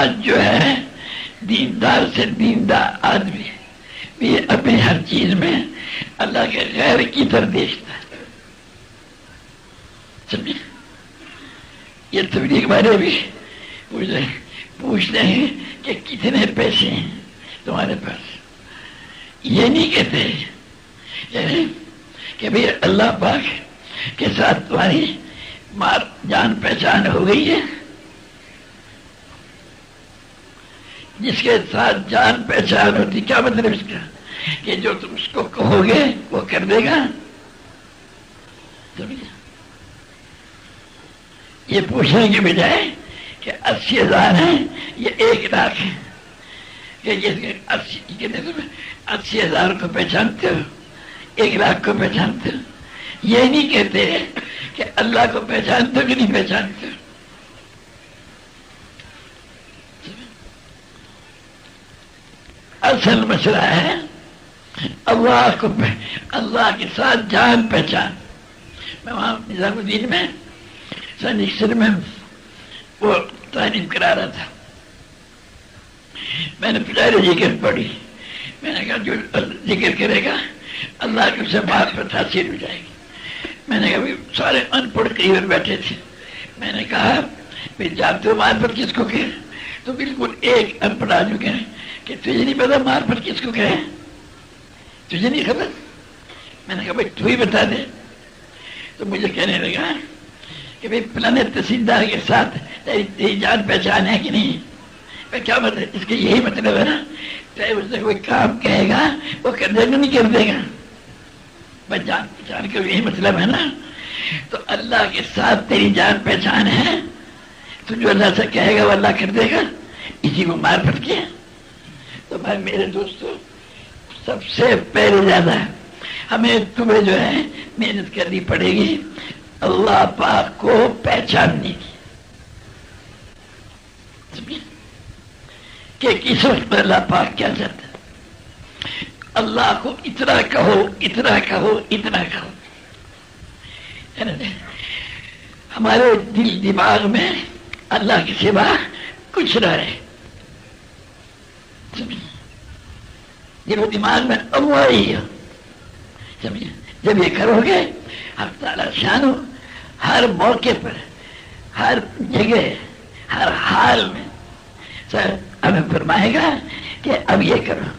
آج جو ہے دیندار سے دیندار آدمی بھی اپنی ہر چیز میں اللہ کے غیر کی طرف دیکھتا ہے. سمجھے؟ یہ تبلیغ والے بھی پوچھتے ہیں کہ کتنے پیسے ہیں تمہارے پاس. یہ نہیں کہتے یعنی کہ بھئی اللہ پاک کے ساتھ تمہاری جان پہچان ہو گئی ہے. جس کے ساتھ جان پہچان ہوتی کیا مطلب اس کا کہ جو تم اس کو کہو گے وہ کر دے گا. یہ پوچھنے کے بجائے کہ 80,000 ہیں یہ 1 لاکھ ہے کہ 80,000 کو پہچانتے ہو 1 لاکھ کو پہچانتے ہو. یہ نہیں کہتے کہ اللہ کو پہچانتے ہو کہ نہیں پہچانتے ہو. اصل مسئلہ ہے اللہ کے ساتھ جان پہچان. میں وہاں نظام الدین میں سن 61 میں وہ تعلیم کرا رہا تھا. میں نے پہلے ذکر پڑھی. میں نے کہا جو ذکر کرے گا اللہ کے سے بات پر تاثیر ہو جائے گی. میں نے کہا سارے ان پڑھ قریب بیٹھے تھے. میں نے کہا جانتے ہو مار پر کس کو کہ تو بالکل ایک ان پڑھ آدمی کہیں کہ تجھے نہیں پتا مار پر کس کو کہے تجھے نہیں خبر. میں نے کہا بھائی تو ہی بتا دے. تو مجھے کہنے لگا کہ بھائی فلانے تحصیلدار کے ساتھ تیری جان پہچان ہے کہ نہیں. میں کیا مطلب اس کے یہی مطلب ہے نا چاہے اس سے کوئی کام کہے گا وہ کر دے گا نہیں کر دے گا. بس جان پہچان کا یہی مطلب ہے نا. تو اللہ کے ساتھ تیری جان پہچان ہے تو جو اللہ سے کہے گا وہ اللہ کر دے گا. اسی کو مار پڑ کیا. تو بھائی میرے دوستو سب سے پہلے زیادہ ہمیں تمہیں جو ہے محنت کرنی پڑے گی اللہ پاک کو پہچاننے کی کہ کس وقت پر اللہ پاک کیا چاہتا ہے. اللہ کو اتنا کہو اتنا کہو اتنا کہو. ہمارے دل دماغ میں اللہ کے سوا کچھ نہ رہے. دل و دماغ میں اللہ ہی ہو. جب یہ کرو گے حق تعالیٰ شان ہر موقع پر ہر جگہ ہر حال میں ہمیں فرمائے گا کہ اب یہ کرو.